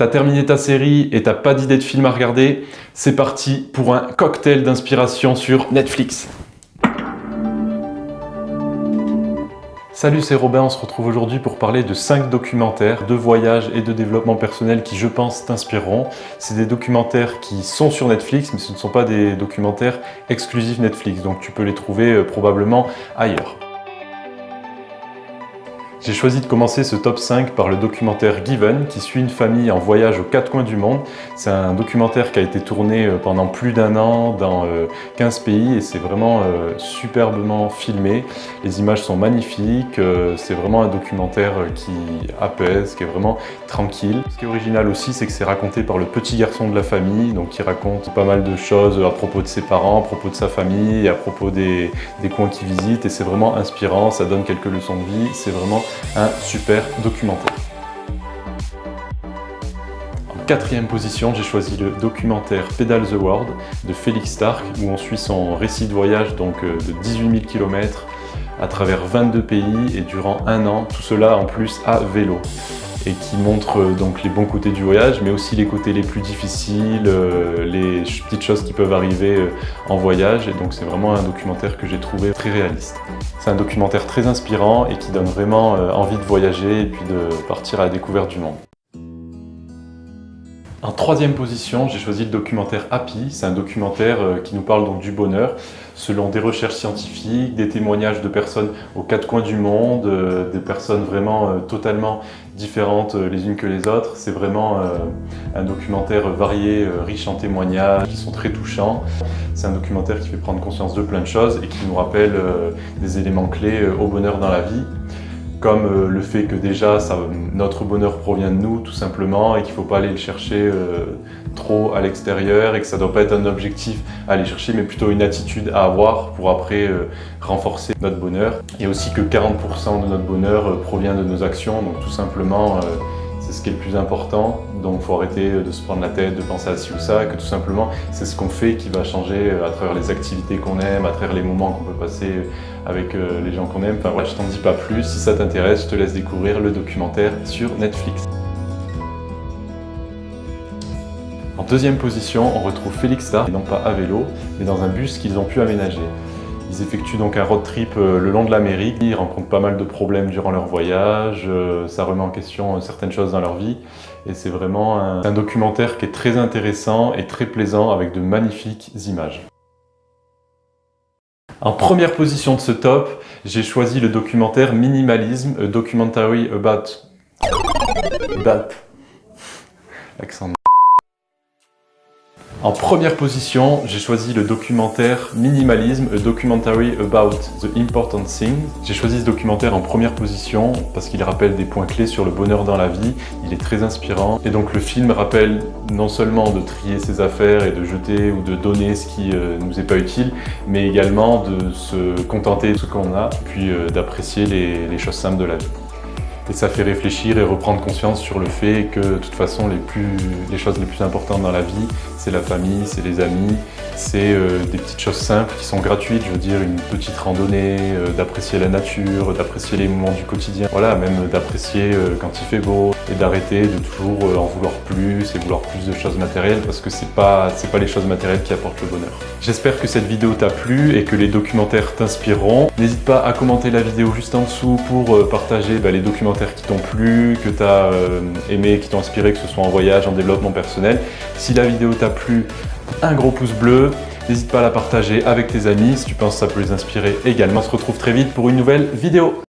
T'as terminé ta série et t'as pas d'idée de film à regarder? C'est parti pour un cocktail d'inspiration sur Netflix. Salut, c'est Robin, on se retrouve aujourd'hui pour parler de 5 documentaires de voyage et de développement personnel qui, je pense, t'inspireront. C'est des documentaires qui sont sur Netflix, mais ce ne sont pas des documentaires exclusifs Netflix, donc tu peux les trouver probablement ailleurs. J'ai choisi de commencer ce top 5 par le documentaire Given, qui suit une famille en voyage aux 4 coins du monde. C'est un documentaire qui a été tourné pendant plus d'1 an dans 15 pays et c'est vraiment superbement filmé. Les images sont magnifiques, c'est vraiment un documentaire qui apaise, qui est vraiment tranquille. Ce qui est original aussi, c'est que c'est raconté par le petit garçon de la famille, donc qui raconte pas mal de choses à propos de ses parents, à propos de sa famille, à propos des coins qu'il visite, et c'est vraiment inspirant, ça donne quelques leçons de vie, c'est vraiment un super documentaire. En 4e position, j'ai choisi le documentaire Pedal the World de Felix Stark, où on suit son récit de voyage donc de 18 000 km à travers 22 pays et durant 1 an, tout cela en plus à vélo. Et qui montre donc les bons côtés du voyage, mais aussi les côtés les plus difficiles, les petites choses qui peuvent arriver en voyage. Et donc c'est vraiment un documentaire que j'ai trouvé très réaliste. C'est un documentaire très inspirant et qui donne vraiment envie de voyager et puis de partir à la découverte du monde. En 3e position, j'ai choisi le documentaire Happy. C'est un documentaire qui nous parle donc du bonheur, selon des recherches scientifiques, des témoignages de personnes aux 4 coins du monde, des personnes vraiment totalement différentes les unes que les autres. C'est vraiment un documentaire varié, riche en témoignages, qui sont très touchants. C'est un documentaire qui fait prendre conscience de plein de choses et qui nous rappelle des éléments clés au bonheur dans la vie. Comme le fait que déjà notre bonheur provient de nous tout simplement et qu'il ne faut pas aller le chercher trop à l'extérieur et que ça ne doit pas être un objectif à aller chercher mais plutôt une attitude à avoir pour après renforcer notre bonheur. Et aussi que 40% de notre bonheur provient de nos actions, donc tout simplement c'est ce qui est le plus important, donc il faut arrêter de se prendre la tête, de penser à ci ou ça, que tout simplement c'est ce qu'on fait qui va changer à travers les activités qu'on aime, à travers les moments qu'on peut passer avec les gens qu'on aime. Enfin voilà, je t'en dis pas plus, si ça t'intéresse, je te laisse découvrir le documentaire sur Netflix. En 2e position, on retrouve Felix Stark, et non pas à vélo, mais dans un bus qu'ils ont pu aménager. Ils effectuent donc un road trip le long de l'Amérique, ils rencontrent pas mal de problèmes durant leur voyage, ça remet en question certaines choses dans leur vie et c'est vraiment un documentaire qui est très intéressant et très plaisant avec de magnifiques images. En 1re position de ce top, j'ai choisi le documentaire Minimalism, a documentary about accent. En 1re position, j'ai choisi le documentaire Minimalism, a documentary about the important things. J'ai choisi ce documentaire en 1re position parce qu'il rappelle des points clés sur le bonheur dans la vie. Il est très inspirant et donc le film rappelle non seulement de trier ses affaires et de jeter ou de donner ce qui nous est pas utile, mais également de se contenter de ce qu'on a, puis d'apprécier les choses simples de la vie. Et ça fait réfléchir et reprendre conscience sur le fait que de toute façon les choses les plus importantes dans la vie, c'est la famille, c'est les amis, c'est des petites choses simples qui sont gratuites, je veux dire une petite randonnée, d'apprécier la nature, d'apprécier les moments du quotidien, voilà, même d'apprécier quand il fait beau et d'arrêter de toujours en vouloir plus et vouloir plus de choses matérielles parce que c'est pas les choses matérielles qui apportent le bonheur. J'espère que cette vidéo t'a plu et que les documentaires t'inspireront. N'hésite pas à commenter la vidéo juste en dessous pour partager les documentaires qui t'ont plu, que tu as aimé, qui t'ont inspiré, que ce soit en voyage, en développement personnel. Si la vidéo t'a plu, un gros pouce bleu. N'hésite pas à la partager avec tes amis si tu penses que ça peut les inspirer également. On se retrouve très vite pour une nouvelle vidéo.